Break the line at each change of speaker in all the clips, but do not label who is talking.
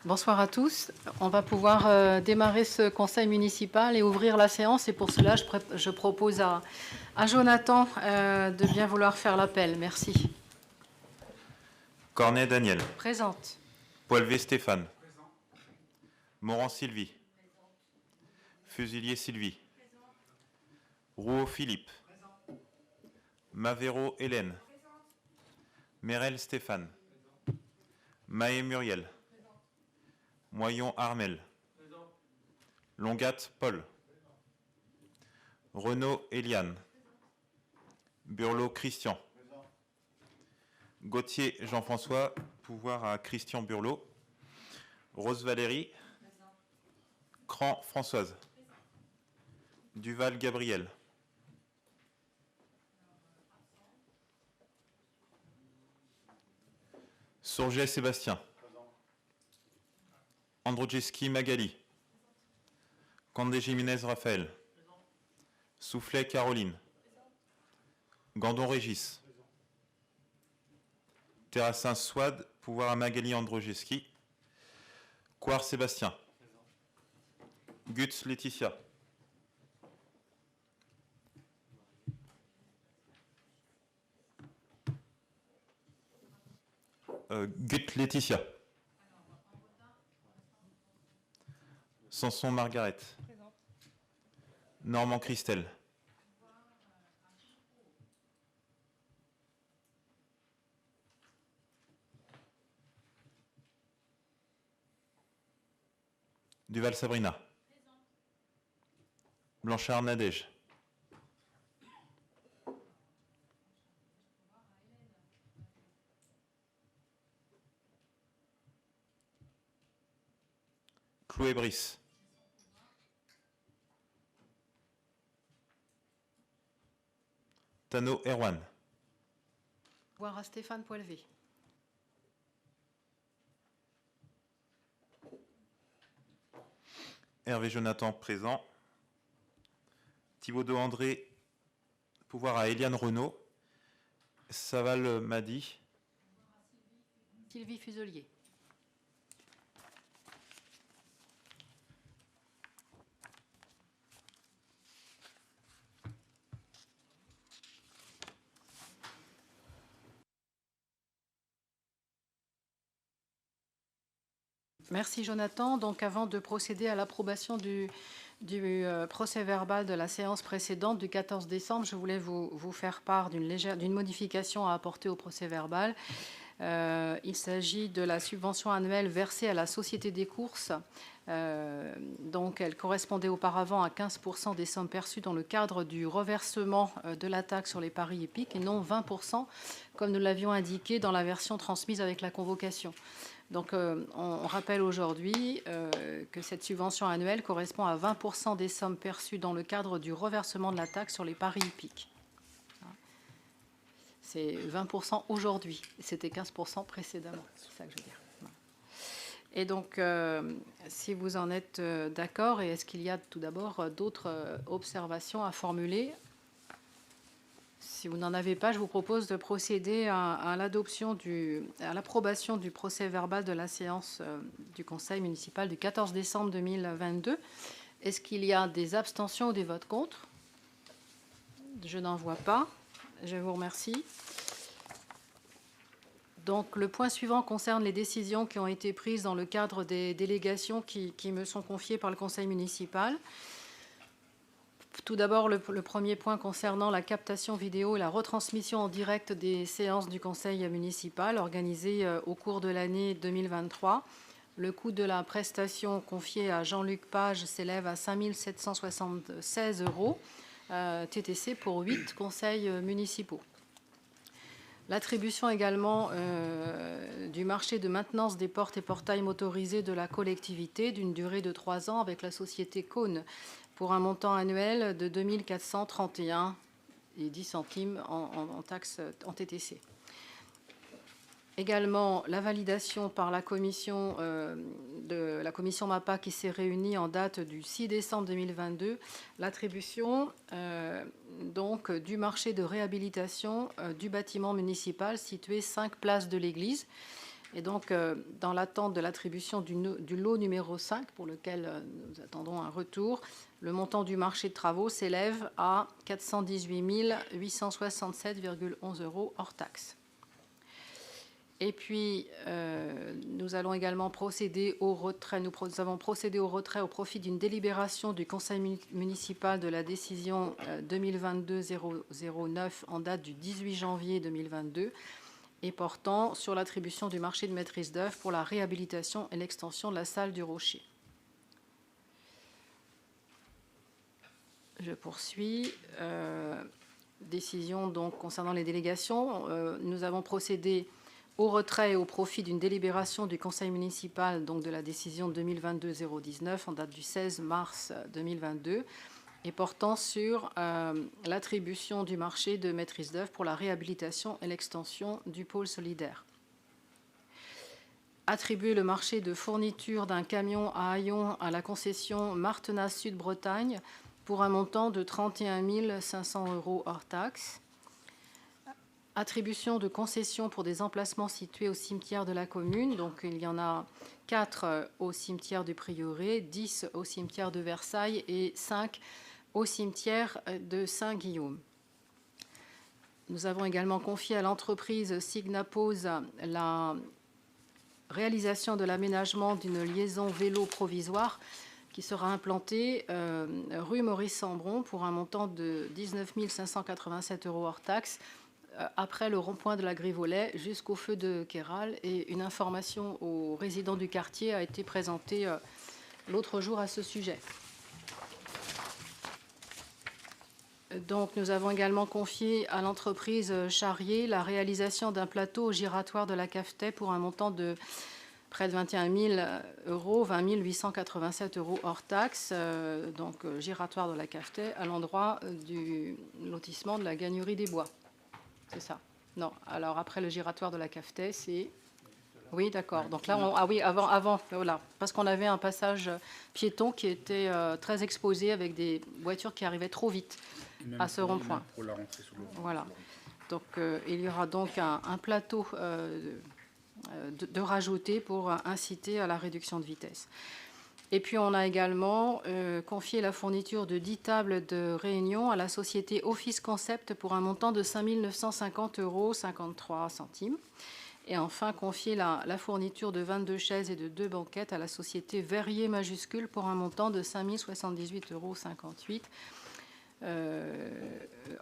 Bonsoir à tous. On va pouvoir démarrer ce conseil municipal et ouvrir la séance. Et pour cela, je propose à Jonathan de bien vouloir faire l'appel. Merci.
Cornet Daniel.
Présente.
Poilvé Stéphane. Présent. Morand Sylvie. Présent. Fusilier Sylvie. Présent. Rouault Philippe. Présent. Mavero Hélène. Présent. Merel Stéphane. Présent. Mahé Muriel. Présent. Moyon Armel. Présent. Longat Paul. Présent. Renaud Eliane. Burlot Christian. Présent. Gauthier Jean-François, pouvoir à Christian Burlot. Rose Valérie. Présent. Cran Françoise. Présent. Duval Gabriel. Sourget Sébastien. Présent. Androjeski Magali. Candé Jiménez Raphaël. Présent. Soufflet Caroline. Présent. Gandon Régis. Présent. Terrassin Swad, pouvoir à Magali Androjeski. Coire Sébastien. Présent. Gutz Laetitia. Gut Laetitia. Sanson Margaret. Présent. Normand Christelle. Duval Sabrina. Présent. Blanchard Nadège. Chloé Brice. Tano Erwan.
Voir à Stéphane Poilvé.
Hervé Jonathan présent. Thibaudot André, pouvoir à Eliane Renaud. Saval Madi.
Sylvie Fuselier. Merci Jonathan. Donc avant de procéder à l'approbation du procès verbal de la séance précédente du 14 décembre, je voulais vous faire part d'une modification à apporter au procès verbal. Il s'agit de la subvention annuelle versée à la Société des courses. Donc elle correspondait auparavant à 15% des sommes perçues dans le cadre du reversement de la taxe sur les paris hippiques et non 20% comme nous l'avions indiqué dans la version transmise avec la convocation. Donc on rappelle aujourd'hui que cette subvention annuelle correspond à 20% des sommes perçues dans le cadre du reversement de la taxe sur les paris hippiques. C'est 20% aujourd'hui, c'était 15% précédemment, c'est ça que je veux dire. Et donc, si vous en êtes d'accord, et est-ce qu'il y a tout d'abord d'autres observations à formuler ? Si vous n'en avez pas, je vous propose de procéder à l'approbation du procès verbal de la séance du Conseil municipal du 14 décembre 2022. Est-ce qu'il y a des abstentions ou des votes contre ? Je n'en vois pas. Je vous remercie. Donc, le point suivant concerne les décisions qui ont été prises dans le cadre des délégations qui me sont confiées par le Conseil municipal. Tout d'abord, le premier point concernant la captation vidéo et la retransmission en direct des séances du Conseil municipal organisées au cours de l'année 2023. Le coût de la prestation confiée à Jean-Luc Page s'élève à 5 776 € TTC pour 8 conseils municipaux. L'attribution également du marché de maintenance des portes et portails motorisés de la collectivité d'une durée de 3 ans avec la société Cône pour un montant annuel de 2 431,10 € en taxe en TTC. Également, la validation par la commission MAPA qui s'est réunie en date du 6 décembre 2022, l'attribution donc du marché de réhabilitation du bâtiment municipal situé 5 place de l'Église Et donc, dans l'attente de l'attribution du lot numéro 5, pour lequel nous attendons un retour, le montant du marché de travaux s'élève à 418 867,11 € hors taxe. Et puis, nous allons également procéder au retrait. Nous avons procédé au retrait au profit d'une délibération du Conseil municipal de la décision 2022-009 en date du 18 janvier 2022 et portant sur l'attribution du marché de maîtrise d'œuvre pour la réhabilitation et l'extension de la salle du Rocher. Je poursuis. Décision donc concernant les délégations. Nous avons procédé au retrait et au profit d'une délibération du Conseil municipal donc de la décision 2022-019 en date du 16 mars 2022 et portant sur l'attribution du marché de maîtrise d'œuvre pour la réhabilitation et l'extension du pôle solidaire. Attribuer le marché de fourniture d'un camion à haillons à la concession Martenat Sud-Bretagne pour un montant de 31 500 € hors taxe. Attribution de concessions pour des emplacements situés au cimetière de la commune. Donc, il y en a 4 au cimetière du Prieuré, 10 au cimetière de Versailles et 5 au cimetière de Saint-Guillaume. Nous avons également confié à l'entreprise Signapose la réalisation de l'aménagement d'une liaison vélo provisoire qui sera implantée rue Maurice-Sambron pour un montant de 19 587 € hors taxe après le rond-point de la Grivolet jusqu'au feu de Queyral. Et une information aux résidents du quartier a été présentée l'autre jour à ce sujet. Donc, nous avons également confié à l'entreprise Charrier la réalisation d'un plateau au giratoire de la Cafetais pour un montant de près de 21 000 €, 20 887 € hors taxe, donc giratoire de la Cafetais à l'endroit du lotissement de la Gagnerie des Bois. C'est ça? Non. Alors, après le giratoire de la Cafetais, c'est... Oui, d'accord. Donc là, ah oui, avant, voilà. Parce qu'on avait un passage piéton qui était très exposé avec des voitures qui arrivaient trop vite à ce rond-point.
Pour la rentrée sous l'eau.
Voilà. Donc, il y aura donc un plateau de rajouter pour inciter à la réduction de vitesse. Et puis, on a également confié la fourniture de 10 tables de réunion à la société Office Concept pour un montant de 5 950 € 53 centimes. Et enfin, confier la fourniture de 22 chaises et de 2 banquettes à la société Verrier majuscule pour un montant de 5 078 € 58.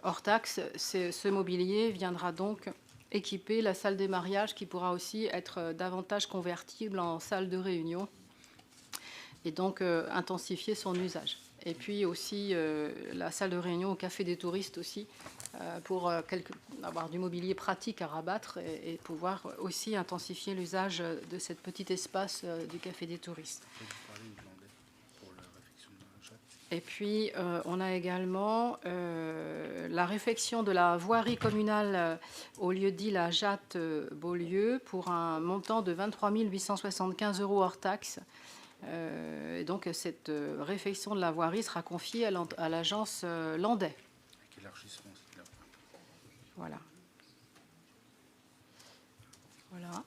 Hors taxe, ce mobilier viendra donc équiper la salle des mariages qui pourra aussi être davantage convertible en salle de réunion et donc intensifier son usage. Et puis aussi la salle de réunion au Café des Touristes aussi pour avoir du mobilier pratique à rabattre et pouvoir aussi intensifier l'usage de cet petit espace du Café des Touristes. Et puis, on a également la réfection de la voirie communale au lieu-dit la Jatte-Beaulieu pour un montant de 23 875 € hors taxe. Et donc, cette réfection de la voirie sera confiée à l'agence Landais.
Avec élargissement aussi, là.
Voilà. Voilà.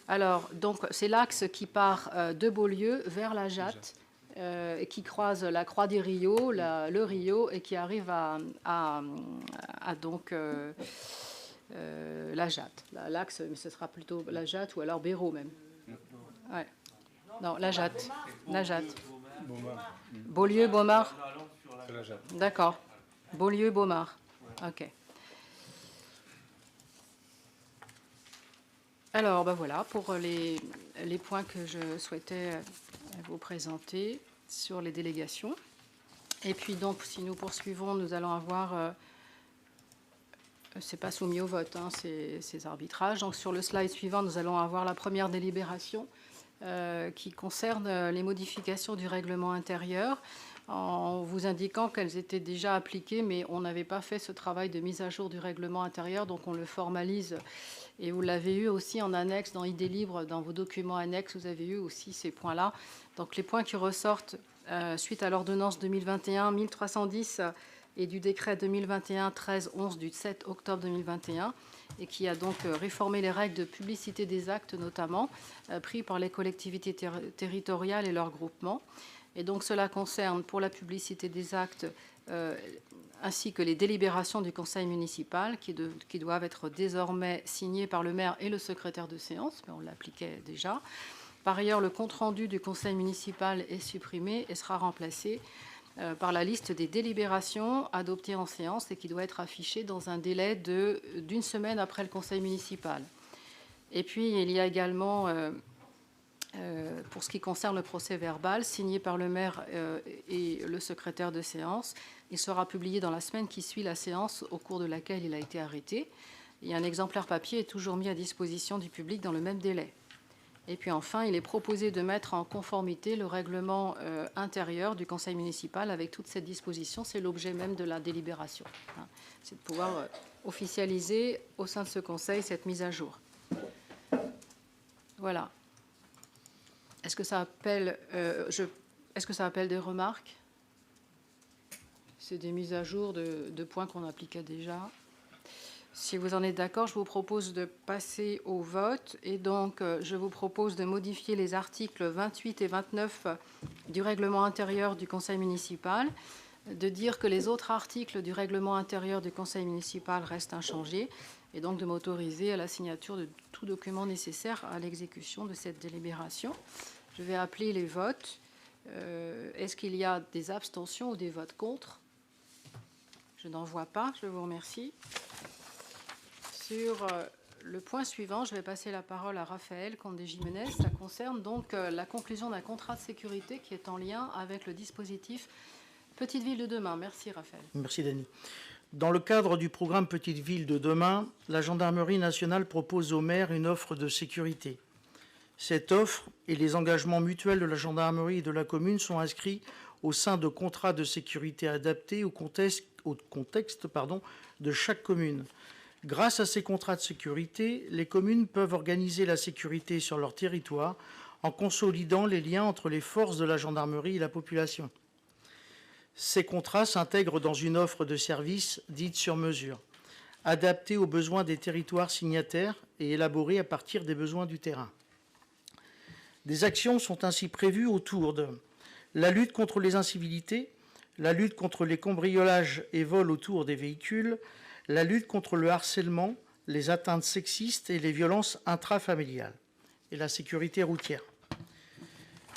Alors, donc, c'est l'axe qui part de Beaulieu vers la Jatte. Et qui croise la Croix des Rio, le Rio, et qui arrive à donc la Jatte. L'axe, mais ce sera plutôt la Jatte ou alors Béraud même. Ouais. Non, la Jatte. La Jatte. Beaulieu, Baumard. D'accord. Beaulieu, Baumard. Ok. Alors, ben voilà pour les points que je souhaitais vous présenter sur les délégations. Et puis donc, si nous poursuivons, nous allons avoir, c'est pas soumis au vote, hein, ces arbitrages. Donc sur le slide suivant, nous allons avoir la première délibération qui concerne les modifications du règlement intérieur, en vous indiquant qu'elles étaient déjà appliquées, mais on n'avait pas fait ce travail de mise à jour du règlement intérieur, donc on le formalise. Et vous l'avez eu aussi en annexe dans ID Libre, dans vos documents annexes, vous avez eu aussi ces points-là. Donc les points qui ressortent suite à l'ordonnance 2021-1310 et du décret 2021-13-11 du 7 octobre 2021, et qui a donc réformé les règles de publicité des actes, notamment, pris par les collectivités territoriales et leurs groupements. Et donc cela concerne pour la publicité des actes ainsi que les délibérations du conseil municipal qui doivent être désormais signées par le maire et le secrétaire de séance, mais on l'appliquait déjà. Par ailleurs, le compte-rendu du conseil municipal est supprimé et sera remplacé par la liste des délibérations adoptées en séance et qui doit être affichée dans un délai d'une semaine après le conseil municipal. Et puis, il y a également, pour ce qui concerne le procès-verbal, signé par le maire et le secrétaire de séance, il sera publié dans la semaine qui suit la séance au cours de laquelle il a été arrêté. Et un exemplaire papier est toujours mis à disposition du public dans le même délai. Et puis enfin, il est proposé de mettre en conformité le règlement intérieur du conseil municipal avec toutes ces dispositions. C'est l'objet même de la délibération. C'est de pouvoir officialiser au sein de ce conseil cette mise à jour. Voilà. Est-ce que ça appelle, des remarques? C'est des mises à jour de points qu'on appliquait déjà. Si vous en êtes d'accord, je vous propose de passer au vote. Et donc, je vous propose de modifier les articles 28 et 29 du règlement intérieur du conseil municipal, de dire que les autres articles du règlement intérieur du conseil municipal restent inchangés, et donc de m'autoriser à la signature de tout document nécessaire à l'exécution de cette délibération. Je vais appeler les votes. Est-ce qu'il y a des abstentions ou des votes contre? Je n'en vois pas. Je vous remercie. Sur le point suivant, je vais passer la parole à Raphaël Condé-Jiménez. Ça concerne donc la conclusion d'un contrat de sécurité qui est en lien avec le dispositif Petite Ville de demain. Merci Raphaël.
Merci Denis. Dans le cadre du programme Petite Ville de demain, la Gendarmerie nationale propose aux maires une offre de sécurité. Cette offre et les engagements mutuels de la gendarmerie et de la commune sont inscrits au sein de contrats de sécurité adaptés au contexte de chaque commune. Grâce à ces contrats de sécurité, les communes peuvent organiser la sécurité sur leur territoire en consolidant les liens entre les forces de la gendarmerie et la population. Ces contrats s'intègrent dans une offre de services dite sur mesure, adaptée aux besoins des territoires signataires et élaborée à partir des besoins du terrain. Des actions sont ainsi prévues autour de la lutte contre les incivilités, la lutte contre les cambriolages et vols autour des véhicules, la lutte contre le harcèlement, les atteintes sexistes et les violences intrafamiliales, et la sécurité routière.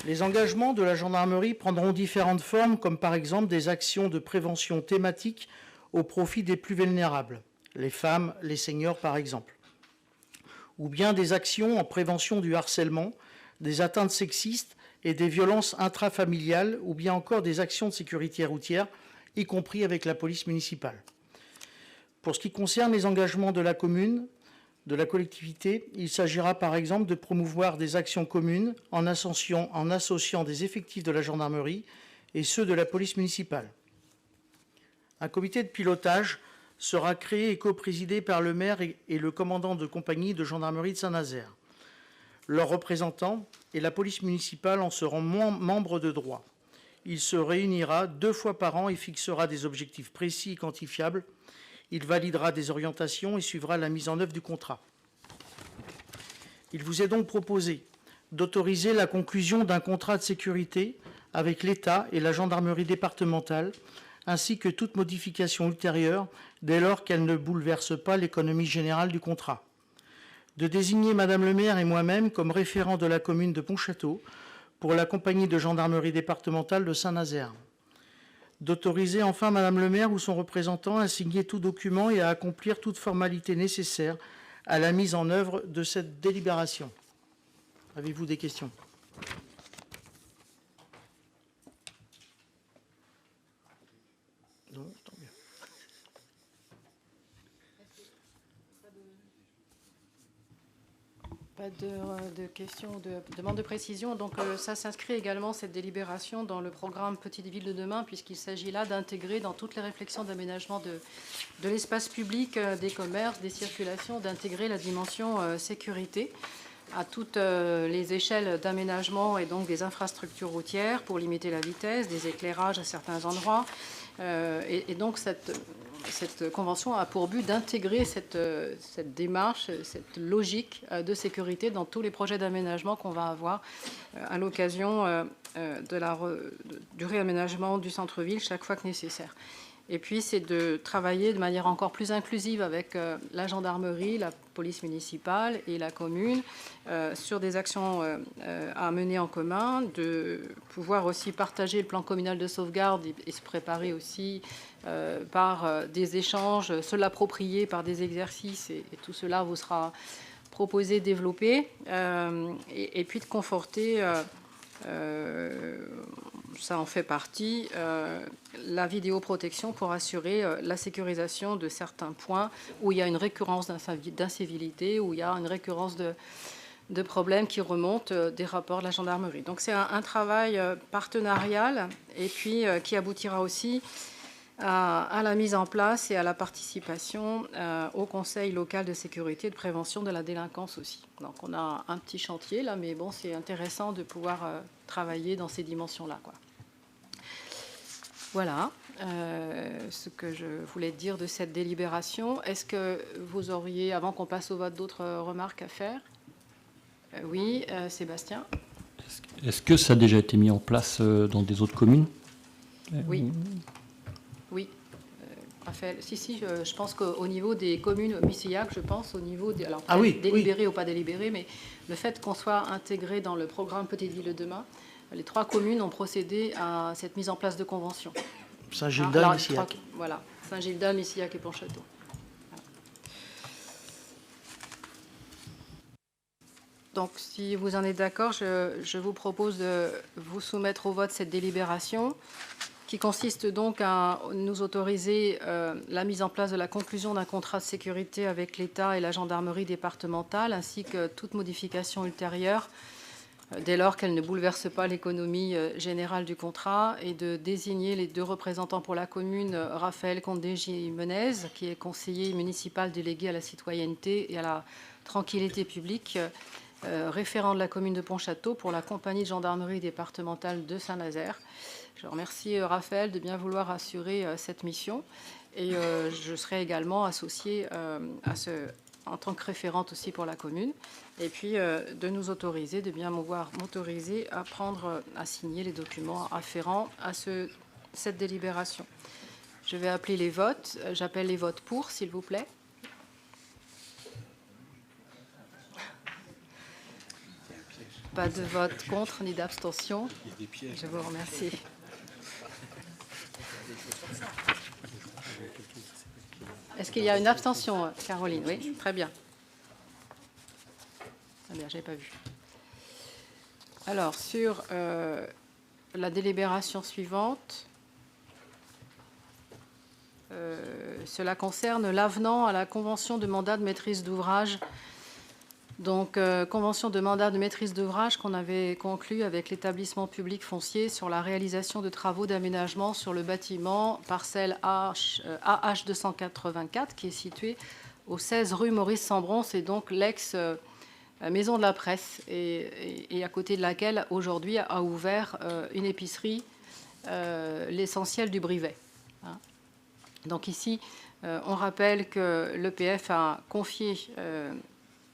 Les engagements de la gendarmerie prendront différentes formes, comme par exemple des actions de prévention thématique au profit des plus vulnérables, les femmes, les seniors par exemple, ou bien des actions en prévention du harcèlement, des atteintes sexistes et des violences intrafamiliales, ou bien encore des actions de sécurité routière, y compris avec la police municipale. Pour ce qui concerne les engagements de la commune, de la collectivité, il s'agira par exemple de promouvoir des actions communes en associant des effectifs de la gendarmerie et ceux de la police municipale. Un comité de pilotage sera créé et coprésidé par le maire et le commandant de compagnie de gendarmerie de Saint-Nazaire. Leurs représentants et la police municipale en seront membres de droit. Il se réunira 2 fois par an et fixera des objectifs précis et quantifiables. Il validera des orientations et suivra la mise en œuvre du contrat. Il vous est donc proposé d'autoriser la conclusion d'un contrat de sécurité avec l'État et la gendarmerie départementale, ainsi que toute modification ultérieure dès lors qu'elle ne bouleverse pas l'économie générale du contrat. De désigner Madame le maire et moi-même comme référent de la commune de Pontchâteau pour la compagnie de gendarmerie départementale de Saint-Nazaire. D'autoriser enfin Madame le maire ou son représentant à signer tout document et à accomplir toute formalité nécessaire à la mise en œuvre de cette délibération. Avez-vous des questions ? Non, tant mieux.
Pas de questions, de demande de précision. Donc ça s'inscrit également, cette délibération, dans le programme Petite Ville de demain, puisqu'il s'agit là d'intégrer dans toutes les réflexions d'aménagement de l'espace public, des commerces, des circulations, d'intégrer la dimension sécurité. à toutes les échelles d'aménagement et donc des infrastructures routières pour limiter la vitesse, des éclairages à certains endroits. Et donc cette convention a pour but d'intégrer cette démarche, cette logique de sécurité dans tous les projets d'aménagement qu'on va avoir à l'occasion du réaménagement du centre-ville chaque fois que nécessaire. Et puis, c'est de travailler de manière encore plus inclusive avec la gendarmerie, la police municipale et la commune sur des actions à mener en commun, de pouvoir aussi partager le plan communal de sauvegarde et se préparer aussi par des échanges, se l'approprier par des exercices, et tout cela vous sera proposé, développé, et puis de conforter... ça en fait partie, la vidéoprotection pour assurer la sécurisation de certains points où il y a une récurrence d'incivilité, où il y a une récurrence de problèmes qui remontent des rapports de la gendarmerie. Donc c'est un travail partenarial et puis qui aboutira aussi à la mise en place et à la participation au Conseil local de sécurité et de prévention de la délinquance aussi. Donc on a un petit chantier là, mais bon, c'est intéressant de pouvoir travailler dans ces dimensions-là, quoi. Voilà ce que je voulais dire de cette délibération. Est-ce que vous auriez, avant qu'on passe au vote, d'autres remarques à faire? Oui, Sébastien.
Est-ce que ça a déjà été mis en place dans des autres communes?
Oui. Oui. Raphaël, si, je pense qu'au niveau des communes Missillac, je pense au niveau des... Alors, délibéré ou pas délibéré, mais le fait qu'on soit intégré dans le programme Petite Ville de demain, les 3 communes ont procédé à cette mise en place de convention.
Saint-Gildas, Missillac.
Voilà, Saint-Gildas, Missillac et Pontchâteau. Voilà. Donc, si vous en êtes d'accord, je vous propose de vous soumettre au vote cette délibération qui consiste donc à nous autoriser la mise en place de la conclusion d'un contrat de sécurité avec l'État et la gendarmerie départementale, ainsi que toute modification ultérieure dès lors qu'elle ne bouleverse pas l'économie générale du contrat, et de désigner les 2 représentants pour la commune, Raphaël Condé-Jimenez, qui est conseiller municipal délégué à la citoyenneté et à la tranquillité publique, référent de la commune de Pontchâteau pour la compagnie de gendarmerie départementale de Saint-Nazaire. Je remercie Raphaël de bien vouloir assurer cette mission, et je serai également associée en tant que référente aussi pour la commune, et puis de nous autoriser, de bien m'autoriser à signer les documents afférents à cette délibération. Je vais appeler les votes. J'appelle les votes pour, s'il vous plaît. Pas de vote contre ni d'abstention. Je vous remercie. Est-ce qu'il y a une abstention, Caroline? Oui, très bien. Très bien, je n'avais pas vu. Alors, sur la délibération suivante, cela concerne l'avenant à la convention de mandat de maîtrise d'ouvrage. Donc, convention de mandat de maîtrise d'ouvrage qu'on avait conclue avec l'établissement public foncier sur la réalisation de travaux d'aménagement sur le bâtiment parcelle AH 284, qui est situé au 16 rue Maurice-Sambron. C'est donc l'ex-maison de la presse, et à côté de laquelle, aujourd'hui, a ouvert une épicerie, l'Essentiel du Brivet. Hein. Donc ici, on rappelle que l'EPF a confié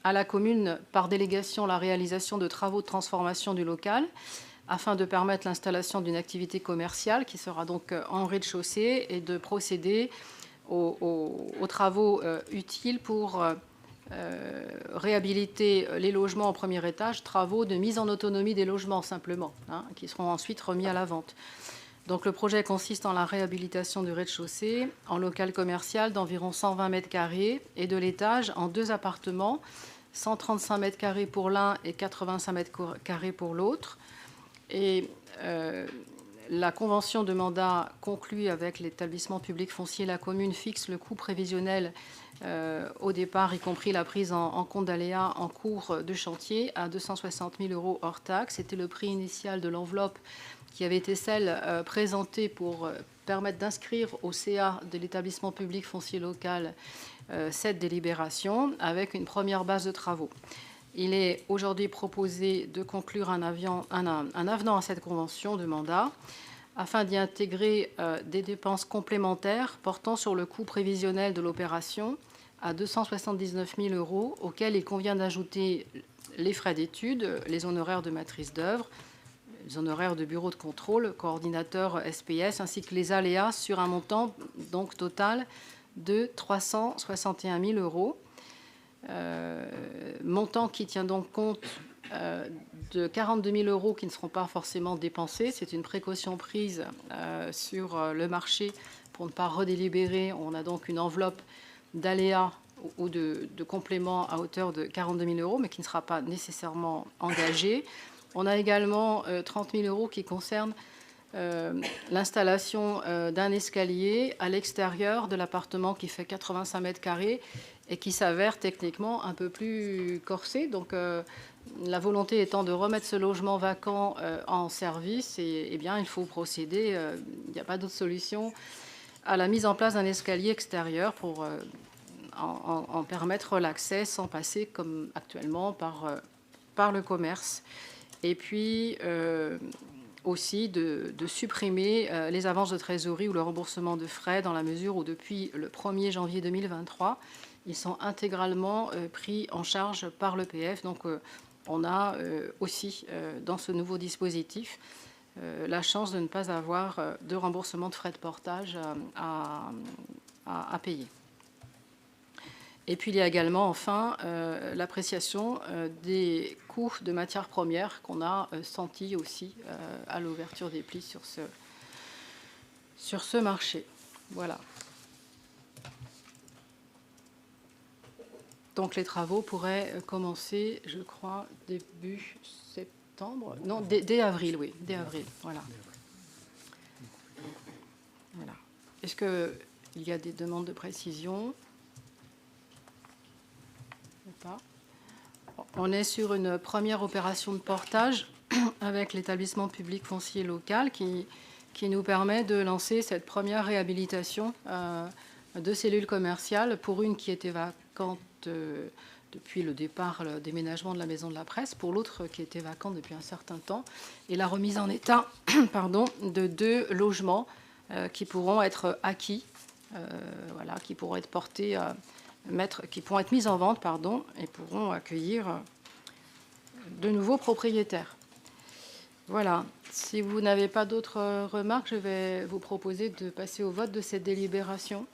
à la commune par délégation la réalisation de travaux de transformation du local afin de permettre l'installation d'une activité commerciale qui sera donc en rez-de-chaussée, et de procéder aux travaux utiles pour réhabiliter les logements au premier étage, travaux de mise en autonomie des logements simplement, hein, qui seront ensuite remis à la vente. Donc le projet consiste en la réhabilitation du rez-de-chaussée en local commercial d'environ 120 mètres carrés et de l'étage en 2 appartements, 135 mètres carrés pour l'un et 85 mètres carrés pour l'autre. Et la convention de mandat conclue avec l'établissement public foncier, la commune, fixe le coût prévisionnel au départ, y compris la prise en compte d'aléas en cours de chantier, à 260 000 € hors taxe. C'était le prix initial de l'enveloppe qui avait été celle présentée pour permettre d'inscrire au CA de l'établissement public foncier local cette délibération, avec une première base de travaux. Il est aujourd'hui proposé de conclure un avenant à cette convention de mandat afin d'y intégrer des dépenses complémentaires portant sur le coût prévisionnel de l'opération à 279 000 euros, auxquels il convient d'ajouter les frais d'études, les honoraires de maîtrise d'œuvre, les honoraires de bureau de contrôle, coordinateur SPS, ainsi que les aléas sur un montant donc total de 361 000 euros. Montant qui tient donc compte de 42 000 euros qui ne seront pas forcément dépensés. C'est une précaution prise sur le marché pour ne pas redélibérer. On a donc une enveloppe d'aléas ou de compléments à hauteur de 42 000 euros, mais qui ne sera pas nécessairement engagée. On a également 30 000 euros qui concernent l'installation d'un escalier à l'extérieur de l'appartement qui fait 85 mètres carrés et qui s'avère techniquement un peu plus corsé. Donc la volonté étant de remettre ce logement vacant en service, et bien, il faut procéder, il n'y a pas d'autre solution, à la mise en place d'un escalier extérieur pour en permettre l'accès sans passer comme actuellement par le commerce. Et puis aussi de supprimer les avances de trésorerie ou le remboursement de frais dans la mesure où depuis le 1er janvier 2023, ils sont intégralement pris en charge par l'EPF. Donc on a aussi dans ce nouveau dispositif la chance de ne pas avoir de remboursement de frais de portage à payer. Et puis il y a également enfin l'appréciation des coûts de matières premières qu'on a senti aussi à l'ouverture des plis sur ce marché. Voilà. Donc les travaux pourraient commencer, je crois, début septembre. Non, dès avril, oui, dès avril. Voilà. Voilà. Est-ce qu'il y a des demandes de précision ? Pas. On est sur une première opération de portage avec l'établissement public foncier local qui nous permet de lancer cette première réhabilitation de cellules commerciales, pour une qui était vacante depuis le départ, le déménagement de la Maison de la Presse, pour l'autre qui était vacante depuis un certain temps, et la remise en état de 2 logements qui pourront être acquis, voilà, qui pourront être portés qui pourront être mises en vente, et pourront accueillir de nouveaux propriétaires. Voilà. Si vous n'avez pas d'autres remarques, je vais vous proposer de passer au vote de cette délibération.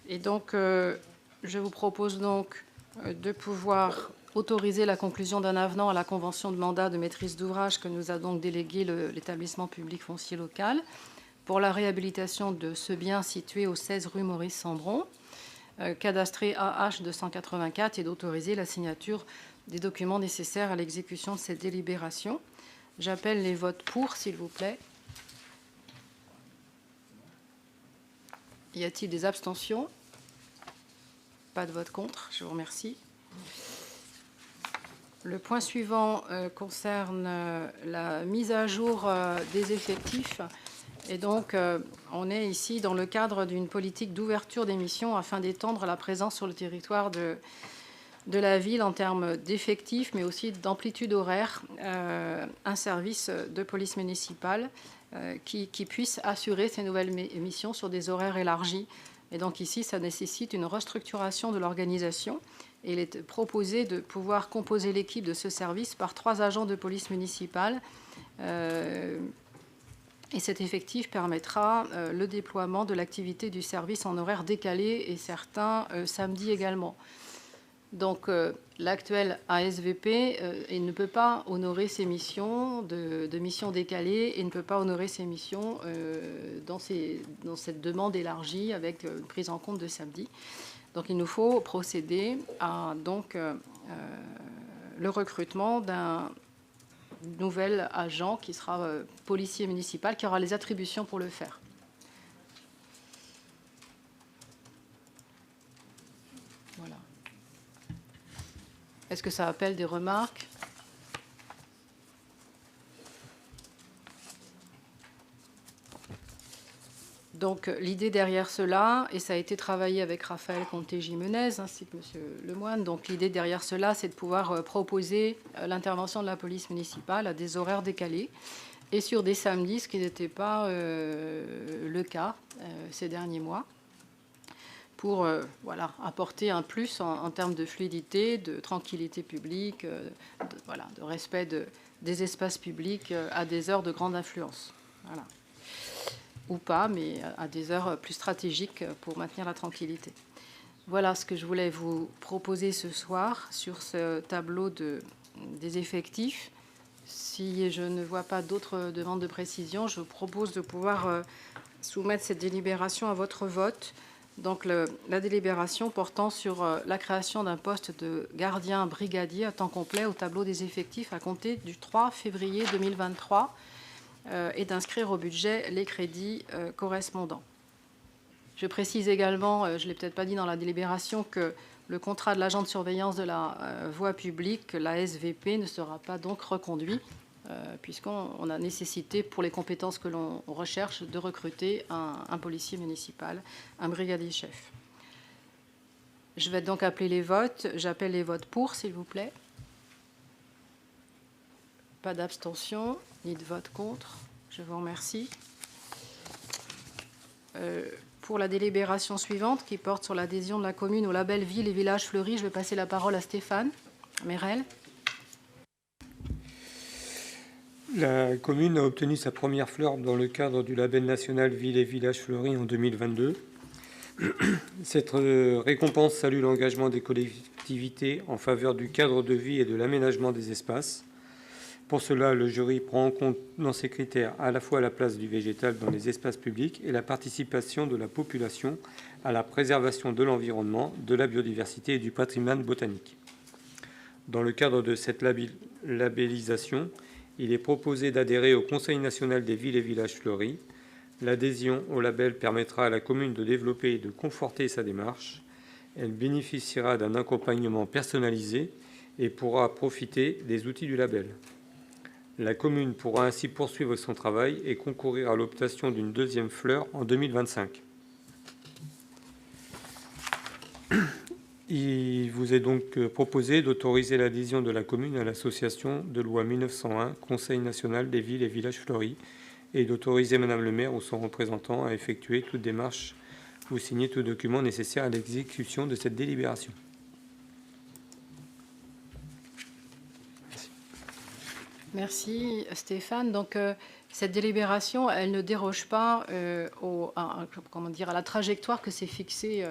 Et donc, je vous propose donc de pouvoir autoriser la conclusion d'un avenant à la convention de mandat de maîtrise d'ouvrage que nous a donc délégué l'établissement public foncier local pour la réhabilitation de ce bien situé au 16 rue Maurice Sambron, cadastré AH 284, et d'autoriser la signature des documents nécessaires à l'exécution de cette délibération. J'appelle les votes pour, s'il vous plaît. Y a-t-il des abstentions? Pas de vote contre, je vous remercie. Le point suivant concerne la mise à jour des effectifs. Et donc, on est ici dans le cadre d'une politique d'ouverture des missions afin d'étendre la présence sur le territoire de la ville en termes d'effectifs, mais aussi d'amplitude horaire, un service de police municipale qui puisse assurer ces nouvelles missions sur des horaires élargis. Et donc ici, ça nécessite une restructuration de l'organisation. Et il est proposé de pouvoir composer l'équipe de ce service par 3 agents de police municipale. Et cet effectif permettra le déploiement de l'activité du service en horaire décalé et certains samedis également. Donc l'actuel ASVP il ne peut pas honorer ses missions de missions décalées et ne peut pas honorer ses missions dans cette demande élargie avec une prise en compte de samedi. Donc il nous faut procéder à le recrutement d'un nouvel agent qui sera policier municipal, qui aura les attributions pour le faire. Voilà. Est-ce que ça appelle des remarques? Donc, Donc l'idée derrière cela, et ça a été travaillé avec Raphaël Conté-Gimenez ainsi que M. Lemoine, donc l'idée derrière cela, c'est de pouvoir proposer l'intervention de la police municipale à des horaires décalés et sur des samedis, ce qui n'était pas le cas ces derniers mois, pour voilà, apporter un plus en termes de fluidité, de tranquillité publique, de respect des espaces publics à des heures de grande influence. Voilà. Ou pas, mais à des heures plus stratégiques pour maintenir la tranquillité. Voilà ce que je voulais vous proposer ce soir sur ce tableau des effectifs. Si je ne vois pas d'autres demandes de précision, je vous propose de pouvoir soumettre cette délibération à votre vote. Donc la délibération portant sur la création d'un poste de gardien brigadier à temps complet au tableau des effectifs à compter du 3 février 2023 et d'inscrire au budget les crédits correspondants. Je précise également, je ne l'ai peut-être pas dit dans la délibération, que le contrat de l'agent de surveillance de la voie publique, la SVP, ne sera pas donc reconduit, puisqu'on a nécessité, pour les compétences que l'on recherche, de recruter un policier municipal, un brigadier chef. Je vais donc appeler les votes. J'appelle les votes pour, s'il vous plaît. Pas d'abstention, ni de vote contre. Je vous remercie. Pour la délibération suivante, qui porte sur l'adhésion de la commune au label Ville et Village Fleuris, je vais passer la parole à Stéphane Mérel.
La commune a obtenu sa première fleur dans le cadre du label national Ville et Village Fleuris en 2022. Cette récompense salue l'engagement des collectivités en faveur du cadre de vie et de l'aménagement des espaces. Pour cela, le jury prend en compte dans ses critères à la fois la place du végétal dans les espaces publics et la participation de la population à la préservation de l'environnement, de la biodiversité et du patrimoine botanique. Dans le cadre de cette labellisation, il est proposé d'adhérer au Conseil national des villes et villages fleuris. L'adhésion au label permettra à la commune de développer et de conforter sa démarche. Elle bénéficiera d'un accompagnement personnalisé et pourra profiter des outils du label. La commune pourra ainsi poursuivre son travail et concourir à l'obtention d'une deuxième fleur en 2025. Il vous est donc proposé d'autoriser l'adhésion de la commune à l'association de loi 1901, Conseil national des villes et villages fleuris, et d'autoriser Madame le maire ou son représentant à effectuer toute démarche ou signer tout document nécessaire à l'exécution de cette délibération.
Merci Stéphane. Donc cette délibération, elle ne déroge pas à la trajectoire que s'est fixée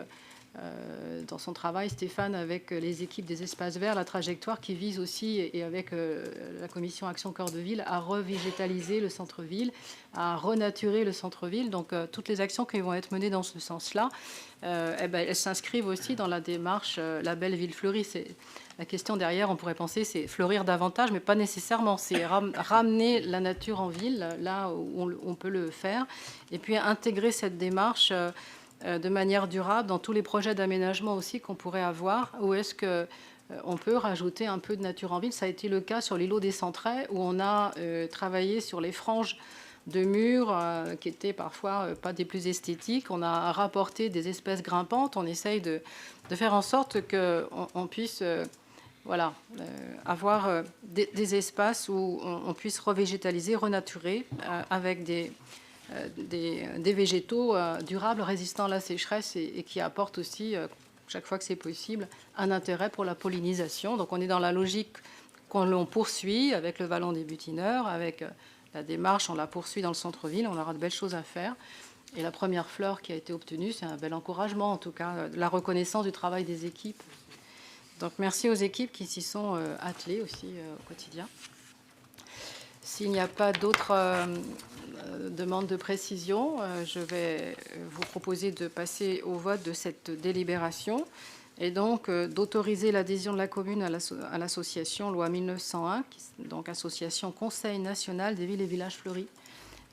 dans son travail Stéphane avec les équipes des espaces verts, la trajectoire qui vise aussi, et avec la commission Action Cœur de Ville, à revégétaliser le centre-ville, à renaturer le centre-ville. Donc toutes les actions qui vont être menées dans ce sens-là, elles s'inscrivent aussi dans la démarche label Ville Fleurie. La question derrière, on pourrait penser, c'est fleurir davantage, mais pas nécessairement. C'est ramener la nature en ville, là où on peut le faire, et puis intégrer cette démarche de manière durable dans tous les projets d'aménagement aussi qu'on pourrait avoir. Où est-ce qu'on peut rajouter un peu de nature en ville? Ça a été le cas sur l'îlot des Centrais, où on a travaillé sur les franges de murs qui étaient parfois pas des plus esthétiques. On a rapporté des espèces grimpantes. On essaye de faire en sorte qu'on puisse avoir des espaces où on puisse revégétaliser, renaturer avec des végétaux durables, résistants à la sécheresse et qui apportent aussi, chaque fois que c'est possible, un intérêt pour la pollinisation. Donc on est dans la logique qu'on poursuit avec le Vallon des Butineurs, avec la démarche, on la poursuit dans le centre-ville, on aura de belles choses à faire. Et la première fleur qui a été obtenue, c'est un bel encouragement, en tout cas, la reconnaissance du travail des équipes. Donc merci aux équipes qui s'y sont attelées aussi au quotidien. S'il n'y a pas d'autres demandes de précision, je vais vous proposer de passer au vote de cette délibération et donc d'autoriser l'adhésion de la commune à l'association loi 1901, donc association Conseil national des villes et villages fleuris,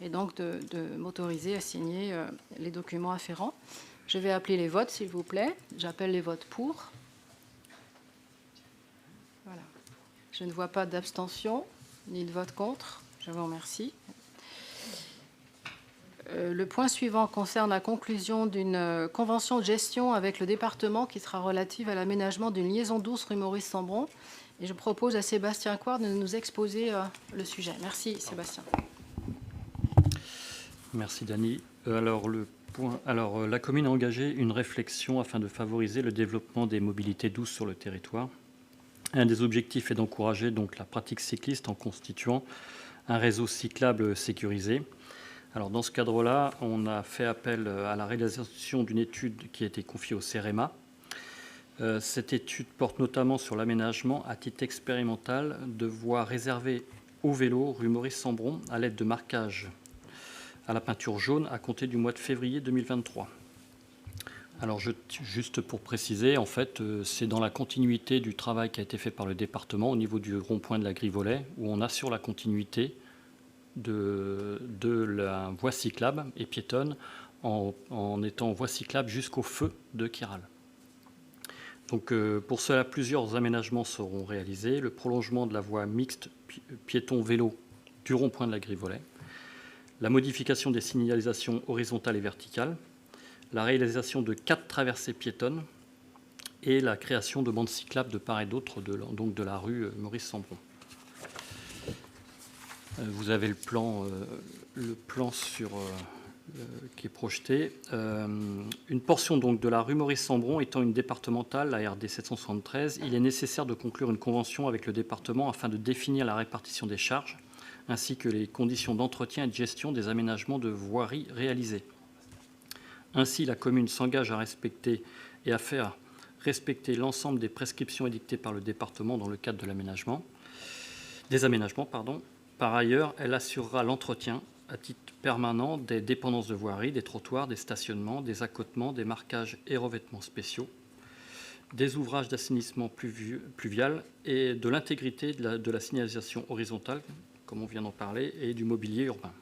et donc de m'autoriser à signer les documents afférents. Je vais appeler les votes, s'il vous plaît. J'appelle les votes pour. Voilà. Je ne vois pas d'abstention ni de vote contre. Je vous remercie. Le point suivant concerne la conclusion d'une convention de gestion avec le département qui sera relative à l'aménagement d'une liaison douce rue Maurice-Sambron. Et je propose à Sébastien Coire de nous exposer le sujet. Merci Sébastien.
Merci Dany. La commune a engagé une réflexion afin de favoriser le développement des mobilités douces sur le territoire. Un des objectifs est d'encourager donc la pratique cycliste en constituant un réseau cyclable sécurisé. Alors dans ce cadre-là, on a fait appel à la réalisation d'une étude qui a été confiée au CEREMA. Cette étude porte notamment sur l'aménagement à titre expérimental de voies réservées aux vélos rue Maurice-Sambron à l'aide de marquages à la peinture jaune à compter du mois de février 2023. Alors juste pour préciser, en fait, c'est dans la continuité du travail qui a été fait par le département au niveau du rond-point de la Grille-Volet, où on assure la continuité de la voie cyclable et piétonne en étant voie cyclable jusqu'au feu de Kiral. Donc pour cela, plusieurs aménagements seront réalisés. Le prolongement de la voie mixte piéton-vélo du rond-point de la Grille-Volet, la modification des signalisations horizontales et verticales, la réalisation de 4 traversées piétonnes et la création de bandes cyclables de part et d'autre de la rue Maurice-Sambron. Vous avez le plan qui est projeté. Une portion donc de la rue Maurice-Sambron étant une départementale, la RD 773, il est nécessaire de conclure une convention avec le département afin de définir la répartition des charges ainsi que les conditions d'entretien et de gestion des aménagements de voirie réalisés. Ainsi, la commune s'engage à respecter et à faire respecter l'ensemble des prescriptions édictées par le département dans le cadre de des aménagements. Par ailleurs, elle assurera l'entretien à titre permanent des dépendances de voirie, des trottoirs, des stationnements, des accotements, des marquages et revêtements spéciaux, des ouvrages d'assainissement pluvial et de l'intégrité de la signalisation horizontale, comme on vient d'en parler, et du mobilier urbain.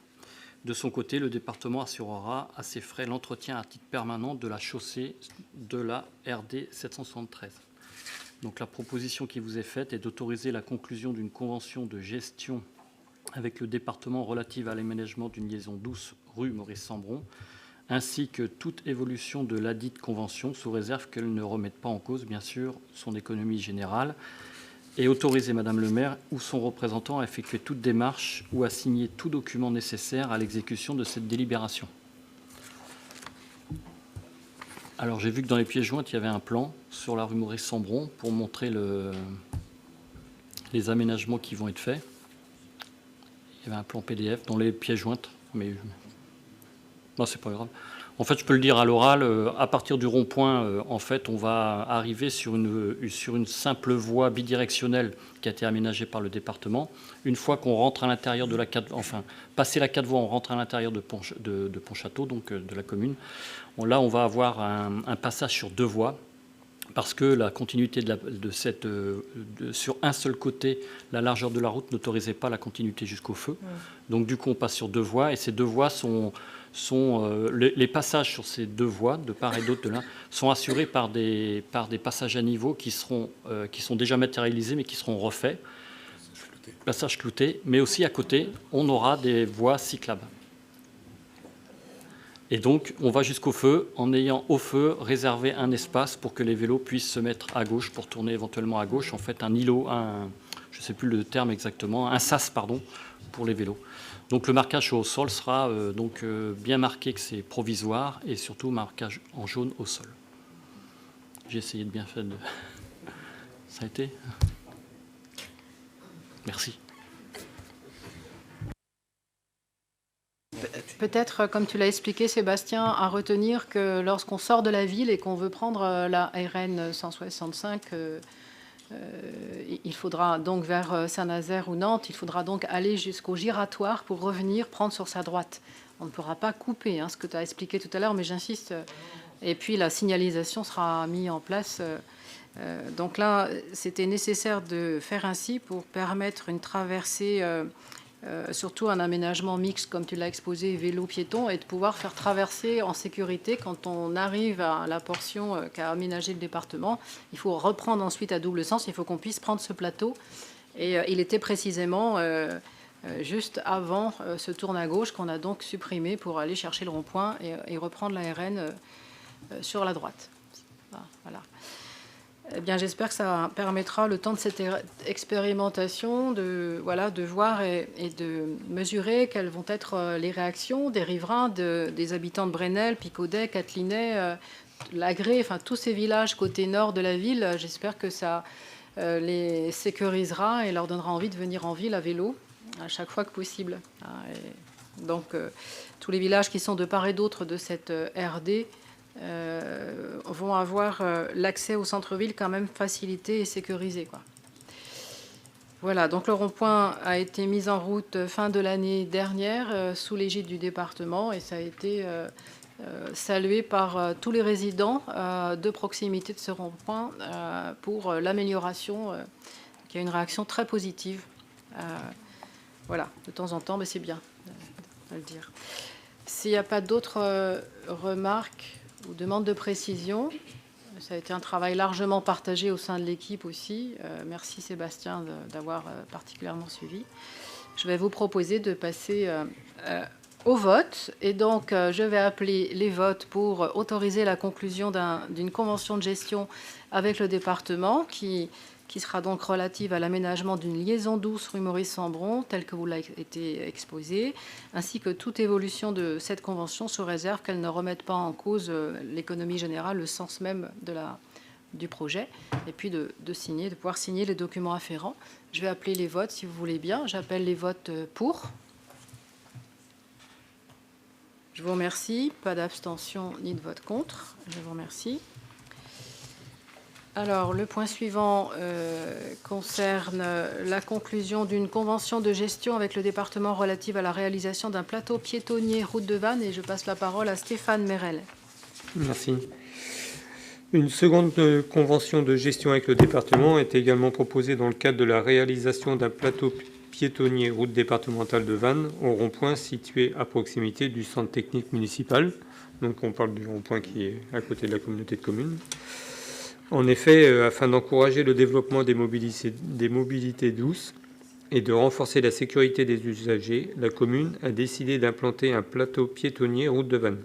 De son côté, le département assurera à ses frais l'entretien à titre permanent de la chaussée de la RD 773. Donc la proposition qui vous est faite est d'autoriser la conclusion d'une convention de gestion avec le département relative à l'aménagement d'une liaison douce rue Maurice-Sambron, ainsi que toute évolution de ladite convention, sous réserve qu'elle ne remette pas en cause, bien sûr, son économie générale, et autoriser Madame le maire ou son représentant à effectuer toute démarche ou à signer tout document nécessaire à l'exécution de cette délibération. Alors j'ai vu que dans les pièces jointes, il y avait un plan sur la rue Maurice-Sambron pour montrer les aménagements qui vont être faits. Il y avait un plan PDF dans les pièces jointes, mais non, c'est pas grave. En fait, je peux le dire à l'oral, à partir du rond-point, en fait, on va arriver sur une simple voie bidirectionnelle qui a été aménagée par le département. Une fois qu'on rentre à l'intérieur de la 4, enfin, passé la 4 voies, on rentre à l'intérieur de Pontchâteau, donc de la commune. Là, on va avoir un passage sur 2 voies, parce que la continuité sur un seul côté, la largeur de la route n'autorisait pas la continuité jusqu'au feu. Donc du coup, on passe sur 2 voies, et ces 2 voies les passages sur ces 2 voies, de part et d'autre de là, sont assurés par des passages à niveau qui sont déjà matérialisés, mais qui seront refaits. Passages cloutés, mais aussi à côté, on aura des voies cyclables. Et donc, on va jusqu'au feu, en ayant au feu réservé un espace pour que les vélos puissent se mettre à gauche, pour tourner éventuellement à gauche, en fait un îlot, je ne sais plus le terme exactement, un sas, pardon, pour les vélos. Donc le marquage au sol sera bien marqué que c'est provisoire et surtout marquage en jaune au sol. J'ai essayé de bien faire. Ça a été ? Merci.
Peut-être, comme tu l'as expliqué, Sébastien, à retenir que lorsqu'on sort de la ville et qu'on veut prendre la RN 165, il faudra donc vers Saint-Nazaire ou Nantes, il faudra donc aller jusqu'au giratoire pour revenir prendre sur sa droite. On ne pourra pas couper, ce que tu as expliqué tout à l'heure, mais j'insiste. Et puis la signalisation sera mise en place. Donc là, c'était nécessaire de faire ainsi pour permettre une traversée, surtout un aménagement mixte, comme tu l'as exposé, vélo-piéton, et de pouvoir faire traverser en sécurité quand on arrive à la portion qu'a aménagé le département. Il faut reprendre ensuite à double sens, il faut qu'on puisse prendre ce plateau. Et il était précisément juste avant ce tourne à gauche qu'on a donc supprimé pour aller chercher le rond-point et reprendre la RN sur la droite. Voilà. Eh bien, j'espère que ça permettra, le temps de cette expérimentation, de voir et de mesurer quelles vont être les réactions des riverains, des habitants de Bresnel, Picaudet, Catelinet, Lagré, enfin tous ces villages côté nord de la ville. J'espère que ça les sécurisera et leur donnera envie de venir en ville à vélo à chaque fois que possible. Et donc, tous les villages qui sont de part et d'autre de cette RD vont avoir l'accès au centre-ville quand même facilité et sécurisé, quoi. Voilà, donc le rond-point a été mis en route fin de l'année dernière sous l'égide du département et ça a été salué par tous les résidents de proximité de ce rond-point pour l'amélioration. Il y a une réaction très positive. Voilà, de temps en temps, mais c'est bien de le dire. S'il n'y a pas d'autres remarques ou demandes de précision, ça a été un travail largement partagé au sein de l'équipe aussi. Merci Sébastien d'avoir particulièrement suivi. Je vais vous proposer de passer au vote. Et donc, je vais appeler les votes pour autoriser la conclusion d'une convention de gestion avec le département qui sera donc relative à l'aménagement d'une liaison douce rue Maurice-Sambron, telle que vous l'avez été exposée, ainsi que toute évolution de cette convention sous réserve qu'elle ne remette pas en cause l'économie générale, le sens même du projet, et puis de pouvoir signer les documents afférents. Je vais appeler les votes, si vous voulez bien. J'appelle les votes pour. Je vous remercie. Pas d'abstention ni de vote contre. Je vous remercie. Alors, le point suivant concerne la conclusion d'une convention de gestion avec le département relative à la réalisation d'un plateau piétonnier route de Vannes. Et je passe la parole à Stéphane Merel.
Merci. Une seconde convention de gestion avec le département est également proposée dans le cadre de la réalisation d'un plateau piétonnier route départementale de Vannes au rond-point situé à proximité du centre technique municipal. Donc on parle du rond-point qui est à côté de la communauté de communes. En effet, afin d'encourager le développement des mobilités douces et de renforcer la sécurité des usagers, la commune a décidé d'implanter un plateau piétonnier route de Vannes.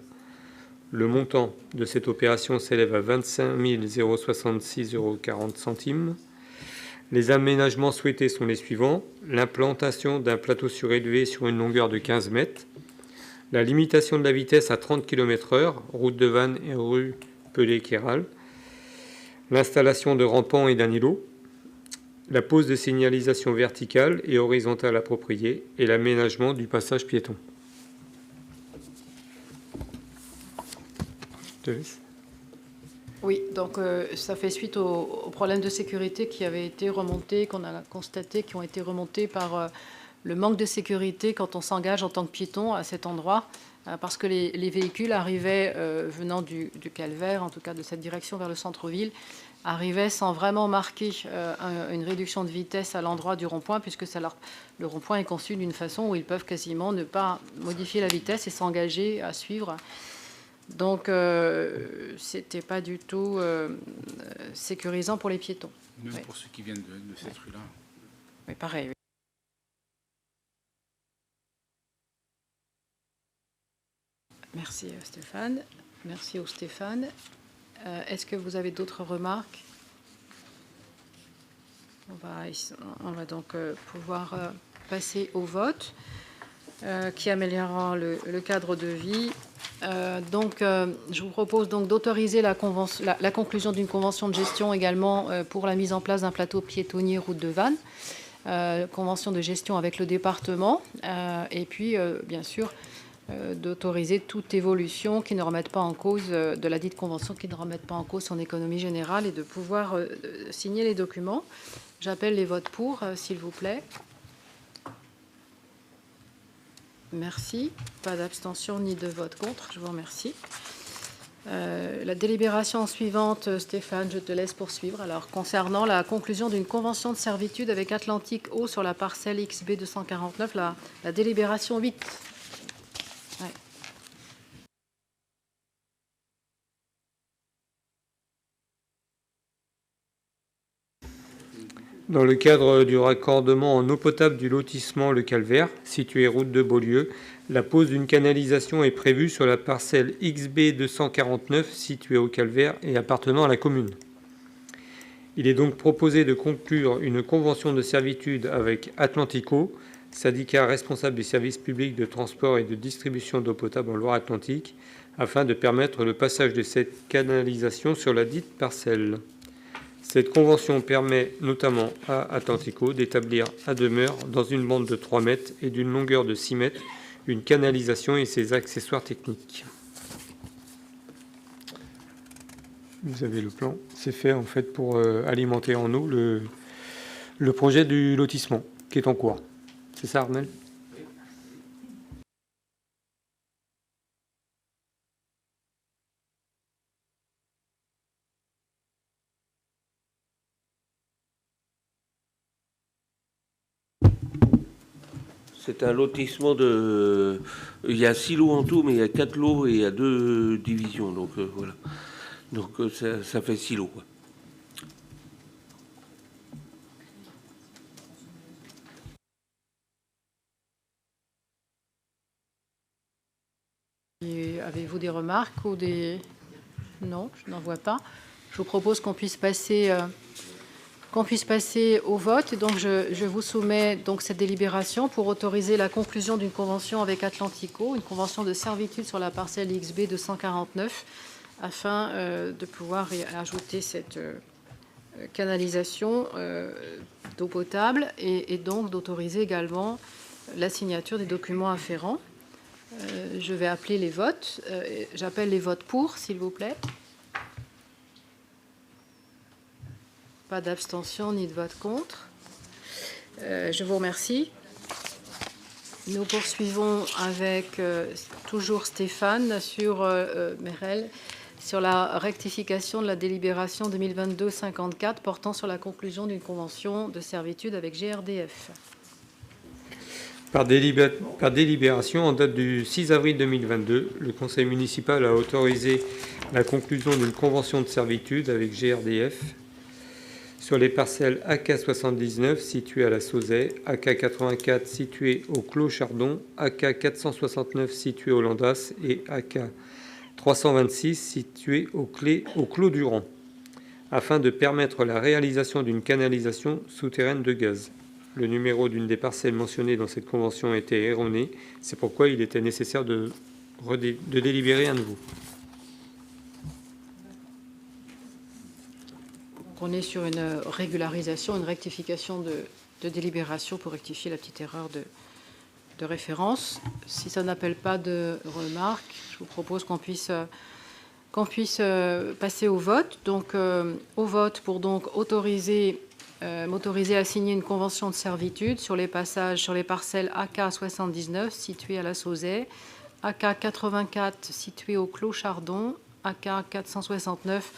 Le montant de cette opération s'élève à 25 066,40 €. Les aménagements souhaités sont les suivants. L'implantation d'un plateau surélevé sur une longueur de 15 mètres. La limitation de la vitesse à 30 km/h, route de Vannes et rue Pelé-Kéral. L'installation de rampants et d'un îlot, la pose de signalisation verticale et horizontale appropriée et l'aménagement du passage piéton. Je te laisse.
Oui, donc ça fait suite aux problèmes de sécurité qui avaient été remontés, qu'on a constaté, qui ont été remontés par le manque de sécurité quand on s'engage en tant que piéton à cet endroit, parce que les véhicules arrivaient venant du calvaire, en tout cas de cette direction vers le centre-ville, arrivaient sans vraiment marquer une réduction de vitesse à l'endroit du rond-point, puisque le rond-point est conçu d'une façon où ils peuvent quasiment ne pas modifier la vitesse et s'engager à suivre. Donc, c'était pas du tout sécurisant pour les piétons.
Même
Oui.
pour ceux qui viennent de cette rue-là.
Mais pareil. Oui. Merci Stéphane. Merci au Stéphane. Est-ce que vous avez d'autres remarques? On va donc pouvoir passer au vote qui améliorera le cadre de vie. Je vous propose donc d'autoriser la conclusion d'une convention de gestion également pour la mise en place d'un plateau piétonnier route de Vannes, convention de gestion avec le département, et puis bien sûr d'autoriser toute évolution qui ne remette pas en cause de la dite convention, qui ne remette pas en cause son économie générale, et de pouvoir signer les documents. J'appelle les votes pour, s'il vous plaît. Merci. Pas d'abstention ni de vote contre. Je vous remercie. La délibération suivante, Stéphane, je te laisse poursuivre. Alors, concernant la conclusion d'une convention de servitude avec Atlantique Eau sur la parcelle XB 249, la délibération 8. Ouais.
Dans le cadre du raccordement en eau potable du lotissement Le Calvaire, situé route de Beaulieu, la pose d'une canalisation est prévue sur la parcelle XB 249 située au Calvaire et appartenant à la commune. Il est donc proposé de conclure une convention de servitude avec Atlantico, syndicat responsable du service public de transport et de distribution d'eau potable en Loire-Atlantique, afin de permettre le passage de cette canalisation sur la dite parcelle. Cette convention permet notamment à Atlantico d'établir à demeure, dans une bande de 3 mètres et d'une longueur de 6 mètres, une canalisation et ses accessoires techniques. Vous avez le plan. C'est fait en fait pour alimenter en eau le projet du lotissement qui est en cours. C'est ça, Armel ?
C'est un lotissement de... Il y a 6 lots en tout, mais il y a 4 lots et il y a 2 divisions. Donc voilà. Donc ça fait 6 lots. Quoi.
Avez-vous des remarques ou des... Non, je n'en vois pas. Je vous propose qu'on puisse passer au vote. Et donc, je vous soumets donc cette délibération pour autoriser la conclusion d'une convention avec Atlantico, une convention de servitude sur la parcelle XB 249, afin de pouvoir ajouter cette canalisation d'eau potable et donc d'autoriser également la signature des documents afférents. Je vais appeler les votes. J'appelle les votes pour, s'il vous plaît. Pas d'abstention ni de vote contre. Je vous remercie. Nous poursuivons avec toujours Stéphane sur Merel, sur la rectification de la délibération 2022-54 portant sur la conclusion d'une convention de servitude avec GRDF.
Par délibération, en date du 6 avril 2022, le Conseil municipal a autorisé la conclusion d'une convention de servitude avec GRDF sur les parcelles AK 79 situées à la Sauzet, AK 84 situées au Clos Chardon, AK 469 situées au Landas et AK 326 situées au Clos Durand, afin de permettre la réalisation d'une canalisation souterraine de gaz. Le numéro d'une des parcelles mentionnées dans cette convention était erroné. C'est pourquoi il était nécessaire de délibérer à nouveau.
On est sur une régularisation, une rectification de délibération pour rectifier la petite erreur de référence. Si ça n'appelle pas de remarques, je vous propose qu'on puisse passer au vote. Donc, au vote pour donc m'autoriser à signer une convention de servitude sur les passages sur les parcelles AK 79 situées à la Sauzet, AK 84 situées au Clos Chardon, AK 469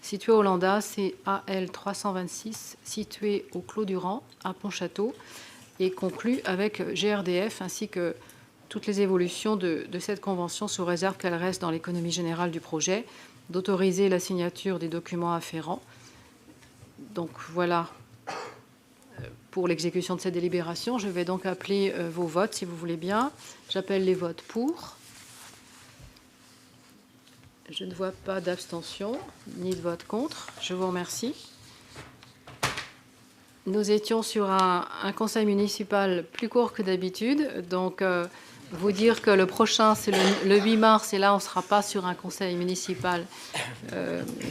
situé au Landas et AL 326 situé au Clos Durand à Pontchâteau et conclu avec GRDF ainsi que toutes les évolutions de cette convention sous réserve qu'elle reste dans l'économie générale du projet, d'autoriser la signature des documents afférents. Donc voilà pour l'exécution de cette délibération. Je vais donc appeler vos votes si vous voulez bien. J'appelle les votes pour. Je ne vois pas d'abstention ni de vote contre. Je vous remercie. Nous étions sur un conseil municipal plus court que d'habitude. Donc, vous dire que le prochain, c'est le 8 mars. Et là, on ne sera pas sur un conseil municipal,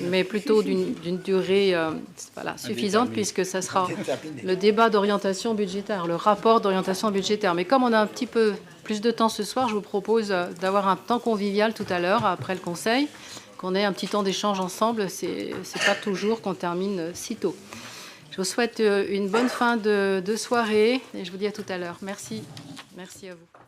mais plutôt d'une durée suffisante, puisque ça sera le débat d'orientation budgétaire, le rapport d'orientation budgétaire. Mais comme on a un petit peu plus de temps ce soir, je vous propose d'avoir un temps convivial tout à l'heure, après le conseil, qu'on ait un petit temps d'échange ensemble. C'est pas toujours qu'on termine si tôt. Je vous souhaite une bonne fin de soirée et je vous dis à tout à l'heure. Merci. Merci à vous.